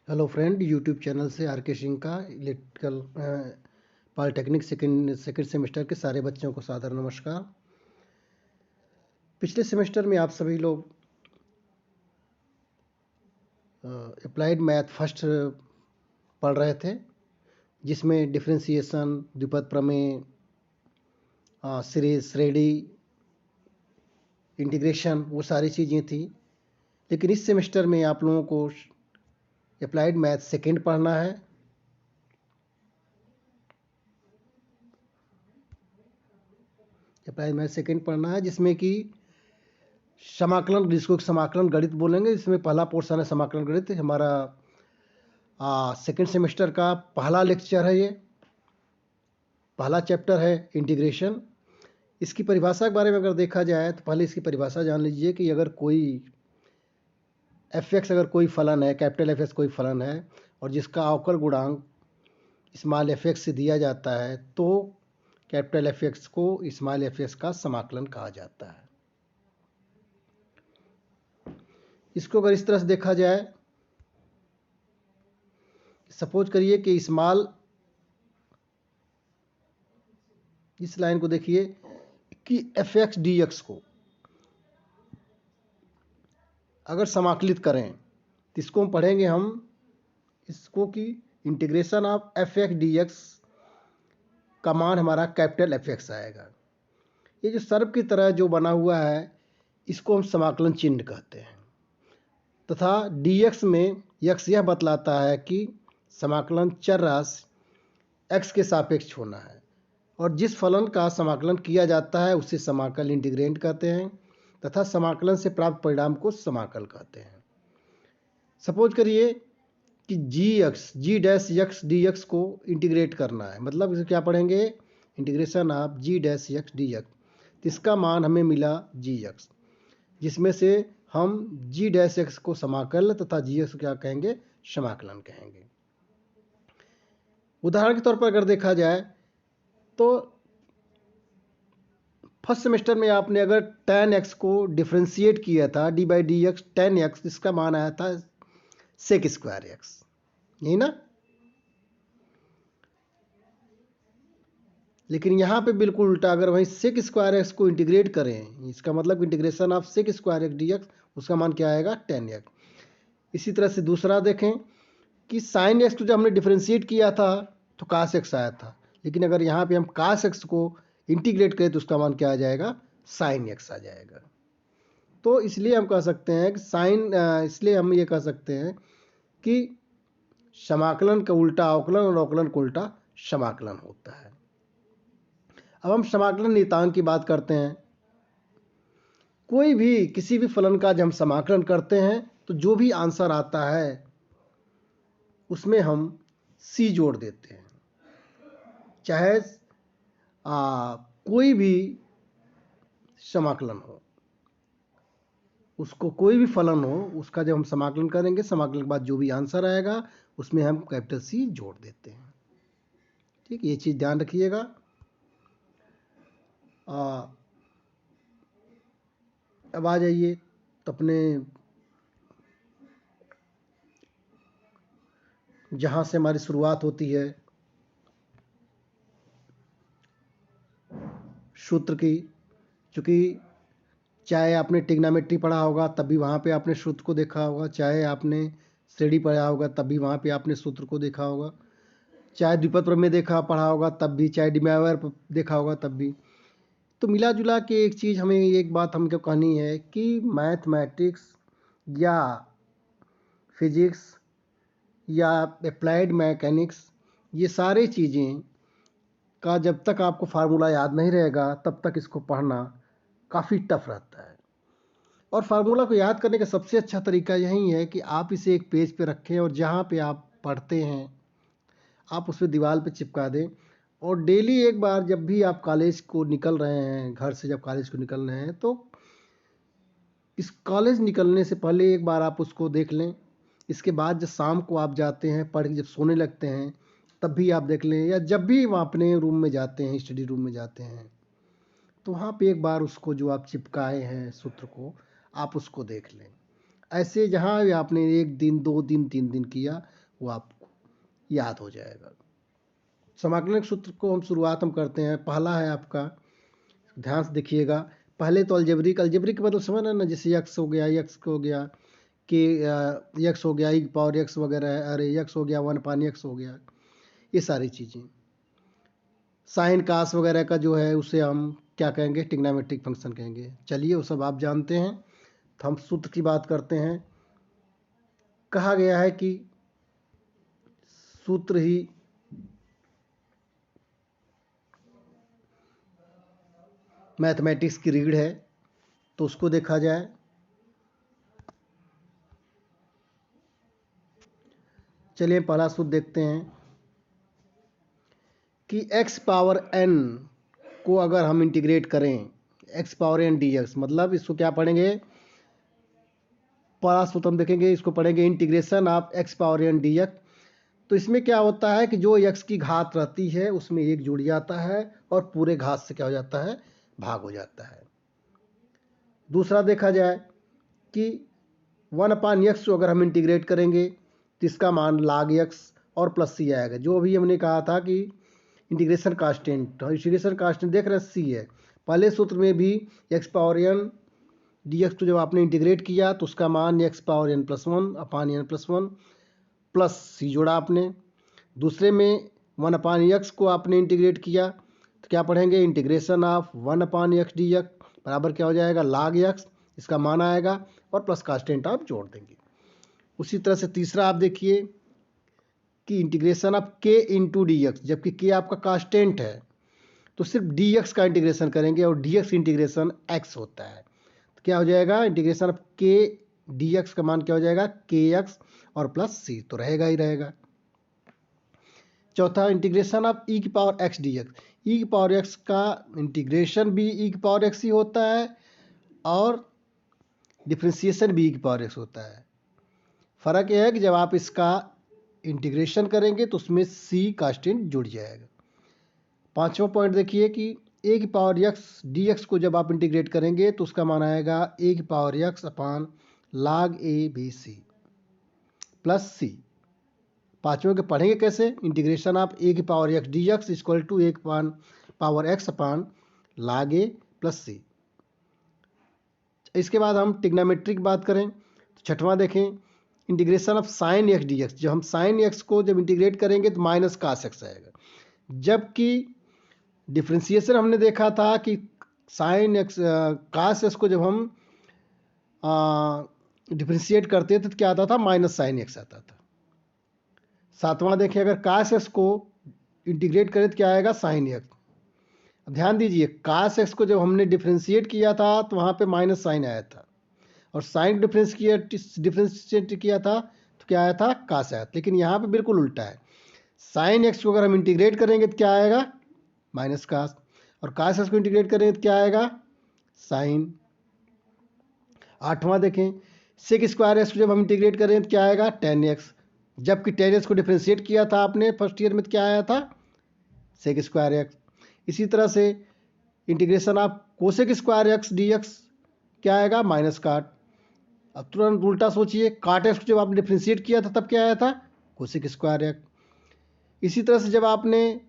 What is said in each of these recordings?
Hello friend, YouTube channel से are के सिंह का इलेक्ट्रिकल पॉलिटेक्निक सेकेंड सेमेस्टर के सारे बच्चों को सादर नमस्कार। पिछले सेमेस्टर में आप सभी लोग अप्लाइड मैथ फर्स्ट पढ़ रहे थे, जिसमें डिफरेंशिएशन, द्विपद प्रमेय, सीरीज, श्रेणी, इंटीग्रेशन, वो सारी चीज़ें थी। लेकिन इस सेमेस्टर में आप लोगों को अप्लाइड मैथ सेकेंड पढ़ना है। अप्लाइड मैथ सेकेंड पढ़ना है, जिसमें कि समाकलन, जिसको समाकलन गणित बोलेंगे। इसमें पहला पोर्शन है समाकलन गणित। हमारा सेकेंड सेमेस्टर का पहला लेक्चर है, ये पहला चैप्टर है इंटीग्रेशन। इसकी परिभाषा के बारे में अगर देखा जाए तो पहले इसकी परिभाषा जान लीजिए कि अगर कोई एफ एक्स, अगर कोई फलन है, कैपिटल एफ एक्स कोई फलन है और जिसका अवकल गुणांक स्मॉल एफ एक्स से दिया जाता है, तो कैपिटल एफ एक्स को स्मॉल एफ एक्स का समाकलन कहा जाता है। इसको अगर इस तरह से देखा जाए, सपोज करिए कि स्मॉल, इस लाइन को देखिए कि एफ एक्स डी एक्स को अगर समाकलित करें तो इसको हम पढ़ेंगे इसको कि integration of F x D x का मान हमारा कैपिटल एफ एक्स आएगा। ये जो सर्व की तरह जो बना हुआ है, इसको हम समाकलन चिन्ह कहते हैं। तथा डी एक्स में एक्स यह बतलाता है कि समाकलन चर राशि एक्स के सापेक्ष होना है, और जिस फलन का समाकलन किया जाता है उसे समाकल इंटीग्रेंड कहते हैं तथा समाकलन से प्राप्त परिणाम को समाकल कहते हैं। सपोज करिए कि G dash X D X को इंटीग्रेट करना है, मतलब इसे क्या पढ़ेंगे, integration of G dash X D x. इसका मान हमें मिला जी एक्स, जिसमें से हम जी डैश एक्स को समाकल तथा जी एक्स को क्या कहेंगे, समाकलन कहेंगे। उदाहरण के तौर पर अगर देखा जाए तो फर्स्ट सेमेस्टर में आपने अगर tan x को डिफ्रेंशिएट किया था, D by D x tan x, इसका मान आया था सेक स्क्वायर एक्स, यही ना। लेकिन यहाँ पे बिल्कुल उल्टा, अगर वहीं सेक स्क्वायर एक्स को इंटीग्रेट करें, इसका मतलब integration of sec square x D X, उसका मान क्या आएगा, tan x। इसी तरह से दूसरा देखें कि साइन एक्स को जब हमने डिफ्रेंशिएट किया था तो कास एक्स आया था, लेकिन अगर यहाँ पे हम कास एक्स को इंटीग्रेट करें तो उसका मान क्या आ जाएगा, साइन एक्स आ जाएगा। तो इसलिए हम कह सकते हैं कि इसलिए हम ये कह सकते हैं कि समाकलन का उल्टा अवकलन और अवकलन का उल्टा समाकलन होता है। अब हम समाकलन नियतांक की बात करते हैं। कोई भी किसी भी फलन का जब हम समाकलन करते हैं तो जो भी आंसर आता है उसमें हम सी जोड़ देते हैं। चाहे कोई भी समाकलन हो, उसको कोई भी फलन हो, उसका जब हम समाकलन करेंगे, समाकलन के बाद जो भी आंसर आएगा उसमें हम कैपिटल सी जोड़ देते हैं। ठीक, ये चीज़ ध्यान रखिएगा। अब आ जाइए तो अपने जहाँ से हमारी शुरुआत होती है सूत्र की, चूँकि चाहे आपने ट्रिग्नोमेट्री पढ़ा होगा तब भी वहाँ पे आपने सूत्र को देखा होगा, चाहे आपने श्रेणी पढ़ा होगा तब भी वहाँ पे आपने सूत्र को देखा होगा, चाहे द्विपद प्रमेय पढ़ा होगा तब भी, चाहे डिमैवर देखा होगा तब भी। तो मिला जुला के एक चीज़ हमें, एक बात हमको कहनी है कि मैथमेटिक्स या फिजिक्स या अप्लाइड मैकेनिक्स, ये सारी चीज़ें का जब तक आपको फार्मूला याद नहीं रहेगा तब तक इसको पढ़ना काफ़ी टफ रहता है। और फार्मूला को याद करने का सबसे अच्छा तरीका यही है कि आप इसे एक पेज पे रखें और जहाँ पे आप पढ़ते हैं आप उसे दीवार पे चिपका दें, और डेली एक बार जब भी आप कॉलेज को निकल रहे हैं, घर से जब कॉलेज को निकल रहे हैं, तो इस कॉलेज निकलने से पहले एक बार आप उसको देख लें। इसके बाद जब शाम को आप जाते हैं पढ़ के, जब सोने लगते हैं तब भी आप देख लें, या जब भी वहाँ अपने रूम में जाते हैं, स्टडी रूम में जाते हैं, तो वहाँ पे एक बार उसको जो आप चिपकाए हैं सूत्र को, आप उसको देख लें। ऐसे जहाँ भी आपने 1 दिन 2 दिन 3 दिन किया वो आपको याद हो जाएगा। समाकलन के सूत्र को हम करते हैं। पहला है आपका, ध्यान से देखिएगा, पहले तो अलजेब्रिक मतलब समझ रहे ना, जैसे एक्स हो गया, एक्स हो गया कि एक्स हो गया, ई पावर एक्स वगैरह, अरे एक्स हो गया 1/x हो गया, ये सारी चीज़ें। साइन कास वगैरह का जो है उसे हम क्या कहेंगे, ट्रिग्नोमेट्रिक फंक्शन कहेंगे। चलिए वो सब आप जानते हैं, तो हम सूत्र की बात करते हैं। कहा गया है कि सूत्र ही मैथमेटिक्स की रीढ़ है, तो उसको देखा जाए। चलिए पहला सूत्र देखते हैं कि x पावर n को अगर हम इंटीग्रेट करें, x पावर n dx, मतलब इसको क्या पढ़ेंगे, पहला सूत्र हम देखेंगे, इसको पढ़ेंगे integration of x power n dx। तो इसमें क्या होता है कि जो x की घात रहती है उसमें 1 जुड़ जाता है और पूरे घात से क्या हो जाता है, भाग हो जाता है। दूसरा देखा जाए कि 1/x को अगर हम इंटीग्रेट करेंगे तो इसका मान log x और प्लस c आएगा। जो अभी हमने कहा था कि इंटीग्रेशन कांस्टेंट, इंटीग्रेशन कांस्टेंट देख रहे हैं c है। पहले सूत्र में भी x पावर n dx को जब आपने इंटीग्रेट किया तो उसका मान x power n plus 1/n+1 plus c जोड़ा आपने। दूसरे में 1/x को आपने इंटीग्रेट किया तो क्या पढ़ेंगे, इंटीग्रेशन ऑफ 1/x dx बराबर क्या हो जाएगा, log x, इसका मान आएगा और प्लस कांस्टेंट आप जोड़ देंगे। उसी तरह से तीसरा आप देखिए कि integration of k into D x, जबकि k आपका कांस्टेंट है तो सिर्फ dx का इंटीग्रेशन करेंगे और dx इंटीग्रेशन x होता है, तो क्या हो जाएगा, इंटीग्रेशन ऑफ k dx का मान क्या हो जाएगा, kx और प्लस c, तो रहेगा ही रहेगा। चौथा, इंटीग्रेशन ऑफ e की पावर x dx, e की पावर x का इंटीग्रेशन भी e की पावर x ही होता है और डिफ्रेंसिएशन भी e की पावर x होता है। फ़र्क यह है कि जब आप इसका इंटीग्रेशन करेंगे तो उसमें c कांस्टेंट जुड़ जाएगा। पांचवा पॉइंट देखिए कि a की पावर x dx को जब आप इंटीग्रेट करेंगे तो उसका मान आएगा a की power x upon log a b c plus c। पांचवें के पढ़ेंगे कैसे, इंटीग्रेशन ऑफ a की power x dx equal to a की power x upon log a plus c। इसके बाद हम ट्रिग्नोमेट्री की बात करें तो छठवां देखें, integration of sine x D x. जब हम साइन एक्स को जब इंटीग्रेट करेंगे तो माइनस कास एक्स आएगा, जबकि डिफ्रेंसिएशन हमने देखा था कि साइन एक्स कास एक्स को जब हम डिफ्रेंशिएट करते थे तो क्या आता था, माइनस साइन एक्स आता था। सातवां देखें, अगर कास एक्स को इंटीग्रेट करें तो क्या आएगा, साइन एक्स। अब ध्यान दीजिए, कास एक्स को जब हमने डिफ्रेंशिएट किया था तो वहाँ पे माइनस साइन आया था और साइन डिफ्रेंशिएट किया था तो क्या आया था, कास आया था। लेकिन यहाँ पे बिल्कुल उल्टा है, साइन एक्स को अगर हम इंटीग्रेट करेंगे तो क्या आएगा, माइनस कास, और कास एक्स को इंटीग्रेट करेंगे तो क्या आएगा, साइन। आठवां देखें, सेक स्क्वायर एक्स को जब हम इंटीग्रेट करें तो क्या आएगा, टेन एक्स, जबकि टेन एक्स को डिफ्रेंशिएट किया था आपने फर्स्ट ईयर में तो क्या आया था, सेक स्क्वायर एक्स। इसी तरह से integration of cosec square x D x क्या आएगा, माइनस काट। अब तुरंत उल्टा सोचिए, काट एक्स को जब आपने डिफ्रेंशिएट किया था तब क्या आया था, कोसेक स्क्वायर एक्स। इसी तरह से जब आपने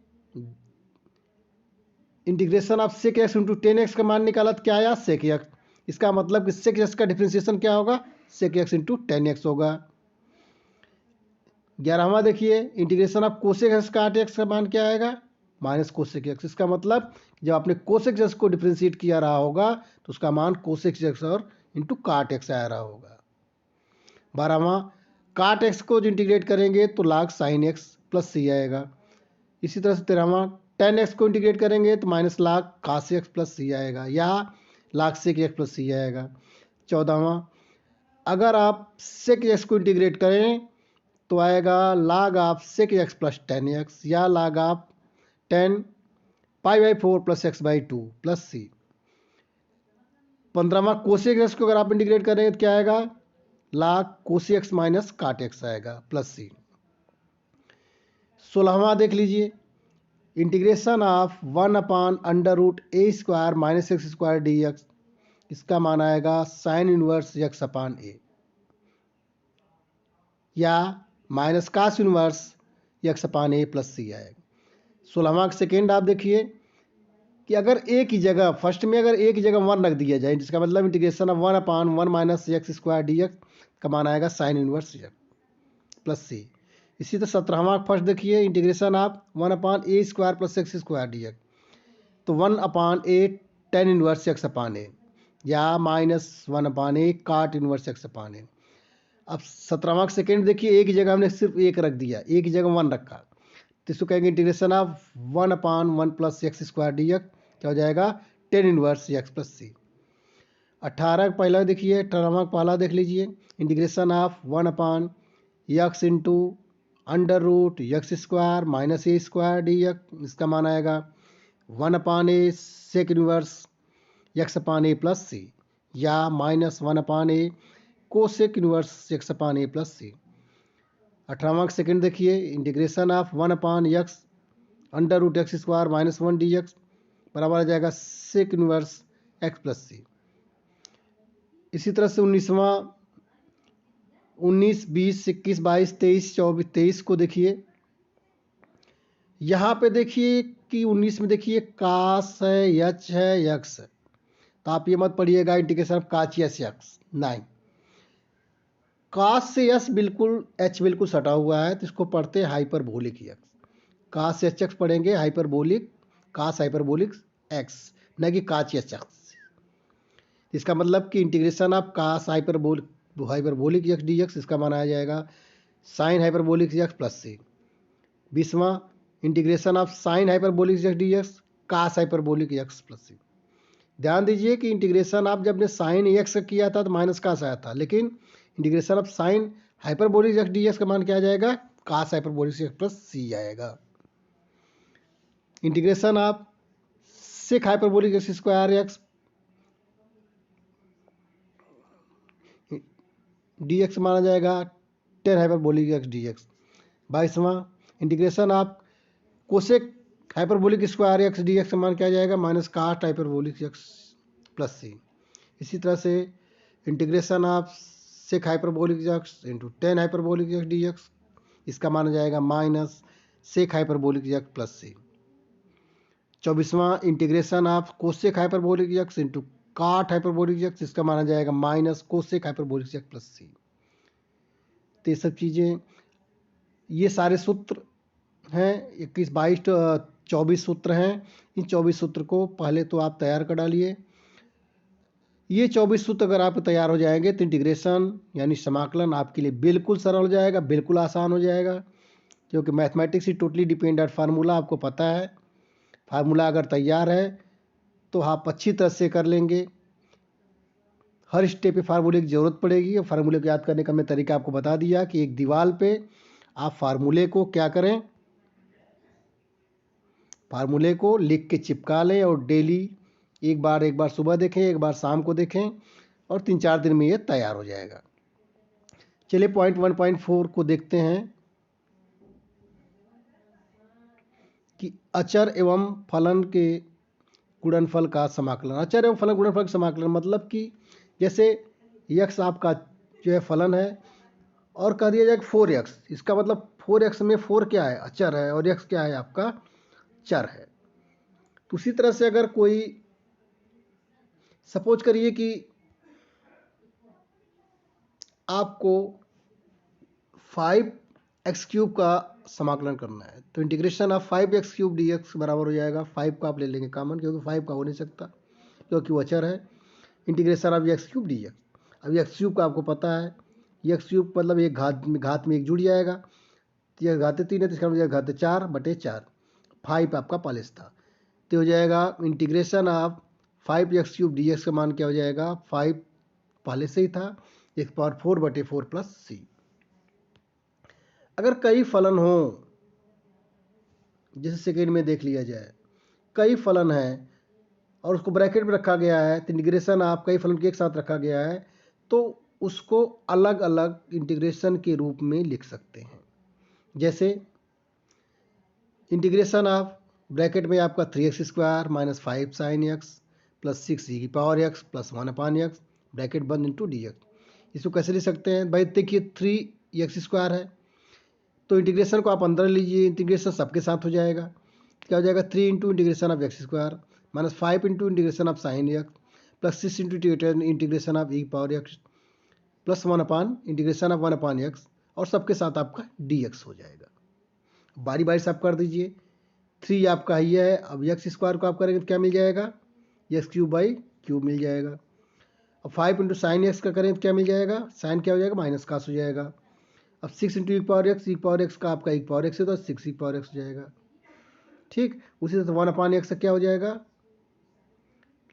integration of sec X into tan X का मान निकाला तो क्या आया, सेक एक्स। इसका मतलब कि सेक एक्स का डिफ्रेंशिएशन क्या होगा, sec X into tan X होगा। 11वां देखिए, integration of cosec X cot X का मान क्या आएगा, माइनस कोसेक एक्स। इसका मतलब जब आपने कोसेक एक्स को डिफ्रेंशिएट किया रहा होगा तो उसका मान कोसेक एक्स और इंटू काट एक्स आ रहा होगा। 12वां, काट एक्स को जो इंटीग्रेट करेंगे तो लाग साइन एक्स प्लस सी आएगा। इसी तरह से 13वां, टेन एक्स को इंटीग्रेट करेंगे तो माइनस लाग कास एक्स प्लस सी आएगा या लाग सेक एक्स प्लस सी आएगा। 14वां, अगर आप सेक एक्स को इंटीग्रेट करें तो आएगा log of sec x plus ten x या log of 10 π/4 plus x/2 plus c. 15वां, कोसेक एक्स को अगर आप इंटीग्रेट करेंगे तो क्या आएगा, log cosec x minus cot x आएगा प्लस सी। 16वां देख लीजिए, integration of 1/√a² minus x square d x, इसका मान आएगा साइन इनवर्स x/a। या minus cos inverse x upon a plus c आएगा। 16वां सेकेंड आप देखिए कि अगर एक ही जगह फर्स्ट में अगर एक ही जगह 1 रख दिया जाए, जिसका मतलब integration of 1/1 minus x square d x का मान आएगा sine inverse x plus c. इसी तरह 17वां फर्स्ट देखिए, integration of 1/a square plus x square d x, तो 1/a ten inverse x upon ए या माइनस 1/a काट इनवर्स एक्स अपान ए। अब 17वां सेकेंड देखिए, एक ही जगह हमने सिर्फ एक रख दिया, एक ही जगह 1 रखा, तो इसको कहेंगे integration of 1/1 plus x square d x, क्या हो जाएगा tan inverse x plus c. 18 पहला देखिए, 18वां पहला देख लीजिए, integration of 1/x into under root x square minus a square d x, इसका मान आएगा 1/a sec inverse x upon a plus c या minus 1/a cosec inverse x upon a plus c. 18वां सेकेंड देखिए, integration of 1/x under root x square minus 1 D x बराबर आ जाएगा सेक inverse x plus c. इसी तरह से 19वां 19, 20, 21, 22, 23, 24, 23 को देखिए, यहाँ पे देखिए कि 19 में देखिए कास है, एच है, एक्स है, तो आप ये मत पढ़िएगा इंटीग्रेशन ऑफ काच एस एक्स, नहीं, कास से एस बिल्कुल एच बिल्कुल सटा हुआ है, तो इसको पढ़ते हैं hyperbolic x. Cos h x पढ़ेंगे हाइपरबोलिक कास हाइपरबोलिक एक्स, न कि काच एच एक्स। इसका मतलब कि integration of cos hyperbolic x D x, इसका मान आ जाएगा sine hyperbolic x plus c. 20वां integration of sine hyperbolic x D x cos hyperbolic x plus c. ध्यान दीजिए कि इंटीग्रेशन आप जब ने साइन एक्स किया था तो माइनस कास आया था, लेकिन integration of sine hyperbolic x D x का मान क्या आ जाएगा cos hyperbolic x plus c आएगा। Integration of sec hyperbolic x square x D x माना जाएगा tan hyperbolic x D x. 22वां integration of cosec hyperbolic square x D x का मान क्या आ जाएगा minus cot hyperbolic x plus c. इसी तरह से integration of sec hyperbolic x into tan hyperbolic x D x, इसका मान आ जाएगा minus sec hyperbolic x plus c. 24वां integration of cosec hyperbolic x into cot hyperbolic x, इसका माना जाएगा minus cosec hyperbolic x plus c. तो ये सब चीज़ें, ये सारे सूत्र हैं, 21, 22, 24 सूत्र हैं। इन 24 सूत्र को पहले तो आप तैयार कर डालिए। ये 24 सूत्र अगर आप तैयार हो जाएंगे तो इंटीग्रेशन यानी समाकलन आपके लिए बिल्कुल सरल हो जाएगा, बिल्कुल आसान हो जाएगा, क्योंकि मैथमेटिक्स ही टोटली डिपेंडेंट फार्मूला आपको पता है। फार्मूला अगर तैयार है तो आप अच्छी तरह से कर लेंगे। हर स्टेप पे फार्मूले की ज़रूरत पड़ेगी, और फार्मूले को याद करने का मैं तरीका आपको बता दिया कि एक दीवार पे आप फार्मूले को क्या करें, फार्मूले को लिख के चिपका लें और डेली एक बार सुबह देखें, एक बार शाम को देखें, और 3-4 दिन में ये तैयार हो जाएगा। चलिए पॉइंट 1.4 को देखते हैं कि अचर एवं फलन के गुणनफल का समाकलन। अचर एवं फलन गुणनफल का समाकलन मतलब कि जैसे यक्स आपका जो है फलन है और कह दिया जाए 4x, इसका मतलब 4x में 4 क्या है अचर है और x क्या है आपका चर है। तो उसी तरह से अगर कोई सपोज करिए कि आपको 5x³ का समाकलन करना है, तो इंटीग्रेशन ऑफ 5x³ dx बराबर हो जाएगा 5 का आप ले लेंगे कॉमन, क्योंकि 5 का हो नहीं सकता क्योंकि वो अचर है। इंटीग्रेशन ऑफ x³ dx, अब x³ का आपको पता है, x³ मतलब एक घात में एक जुड़ जाएगा, तो यह घाते 3 है तो इसका मतलब घाते 4/4, 5 आपका पालिस था, तो हो जाएगा इंटीग्रेशन ऑफ 5x³ dx का मान क्या हो जाएगा 5 पहले से ही था, x⁴/4 प्लस c। अगर कई फलन हो, जैसे सेकेंड में देख लिया जाए, कई फलन है और उसको ब्रैकेट में रखा गया है, तो इंटीग्रेशन ऑफ कई फलन के एक साथ रखा गया है, तो उसको अलग अलग इंटीग्रेशन के रूप में लिख सकते हैं। जैसे इंटीग्रेशन ऑफ ब्रैकेट में आपका 3x² minus 5 sin x plus 6e⁴x plus 1/x bracket बंद इंटू dx, इसको कैसे लिख सकते हैं भाई, देखिए 3 एक्स स्क्वायर है, तो इंटीग्रेशन को आप अंदर लीजिए, इंटीग्रेशन सबके साथ हो जाएगा। क्या हो जाएगा, 3 into integration of x square minus 5 into integration of sine x plus 6 into integration of E power x plus 1 upon integration of 1 upon x, और सबके साथ आपका डी एक्स हो जाएगा। बारी बारी से आप कर दीजिए। 3 आपका ही है, अब एक्स स्क्वायर को आप करेंगे तो क्या मिल जाएगा, एक्स क्यूब बाई क्यूब मिल जाएगा। अब 5 इंटू साइन एक्स का करें तो क्या मिल जाएगा, साइन क्या हो जाएगा, माइनस कास हो जाएगा। अब 6 इंटू ई पावर एक्स का आपका ई पावर एक्स है तो 6 ई पावर एक्स हो जाएगा। ठीक, उसी तरह 1 अपान एक्स क्या हो जाएगा,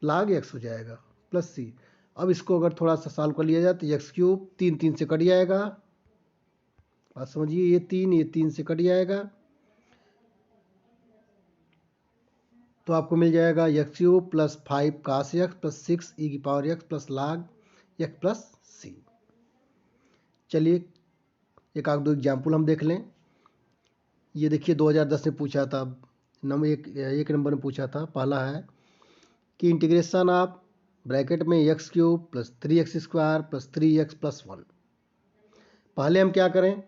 लाग एक्स हो जाएगा प्लस सी। अब इसको अगर थोड़ा सा सॉल्व कर लिया जाए तो एक्स क्यूब 3 3 से कट जाएगा, बात समझिए, ये 3 से कट जाएगा, तो आपको मिल जाएगा एक्स क्यूब प्लस 5 कास एक्स प्लस 6 ई की पावर एक्स प्लस लाग एक्स प्लस सी। चलिए एक आध दो एग्जाम्पल हम देख लें। ये देखिए 2010 में पूछा था, एक नंबर में पूछा था। पहला है कि इंटीग्रेशन ऑफ ब्रैकेट में x cube plus 3x square plus 3x plus 1। पहले हम क्या करें,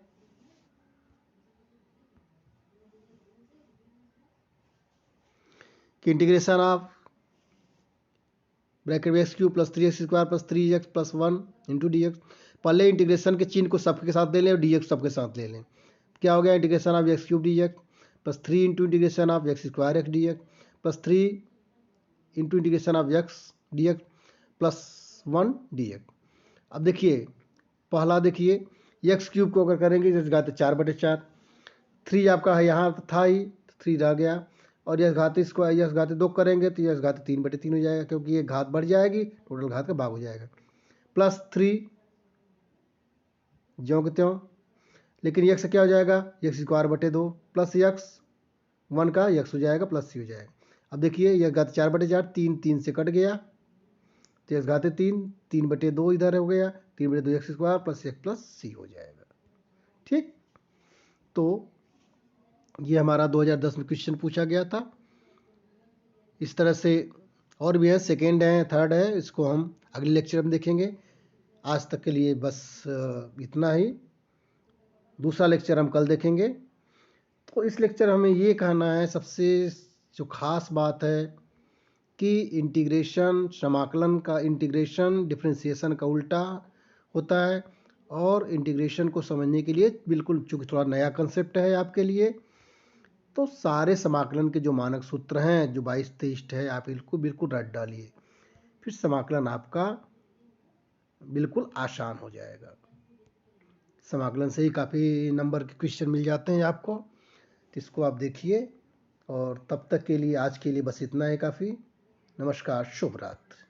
कि इंटीग्रेशन ऑफ ब्रैकेट में x cube plus 3x square plus 3x plus 1 into D x. पहले इंटीग्रेशन के चिन्ह को सबके साथ ले लें और डी एक्स सबके साथ ले लें। क्या हो गया, integration of x cube D x plus 3 into integration of x square x D x plus 3 into integration of x D x plus 1 D x. अब देखिए पहला देखिए, एक्स क्यूब को अगर करेंगे जैसे घात 4/4, 3 आपका है यहाँ था ही, 3 रह गया, और यह घात इसको यह घात 2 करेंगे तो यह घात 3/3 हो जाएगा, क्योंकि ये घात बढ़ जाएगी, टोटल घात का भाग हो जाएगा, प्लस 3 ज्यों के त्यों। लेकिन यक्स क्या हो जाएगा, एक्स स्क्वायर बटे 2 प्लस यक्स 1 का यक्स हो जाएगा प्लस सी हो जाएगा। अब देखिए यह घात 4/4, 3 3 से कट गया, तो यह घात 3/2 इधर हो गया, 3/2 x square plus x plus c हो जाएगा। ठीक, तो ये हमारा 2010 में क्वेश्चन पूछा गया था। इस तरह से और भी है, सेकेंड है, थर्ड है, इसको हम अगले लेक्चर में देखेंगे। आज तक के लिए बस इतना ही। दूसरा लेक्चर हम कल देखेंगे। तो इस लेक्चर हमें ये कहना है, सबसे जो खास बात है कि इंटीग्रेशन, समाकलन का इंटीग्रेशन डिफरेंशिएशन का उल्टा होता है, और इंटीग्रेशन को समझने के लिए बिल्कुल, चूँकि थोड़ा नया कंसेप्ट है आपके लिए, तो सारे समाकलन के जो मानक सूत्र हैं, जो 22-23 है, आप इनको बिल्कुल रट डालिए, फिर समाकलन आपका बिल्कुल आसान हो जाएगा। समाकलन से ही काफ़ी नंबर के क्वेश्चन मिल जाते हैं आपको, तो इसको आप देखिए। और तब तक के लिए, आज के लिए बस इतना है काफ़ी। नमस्कार, शुभ रात्रि।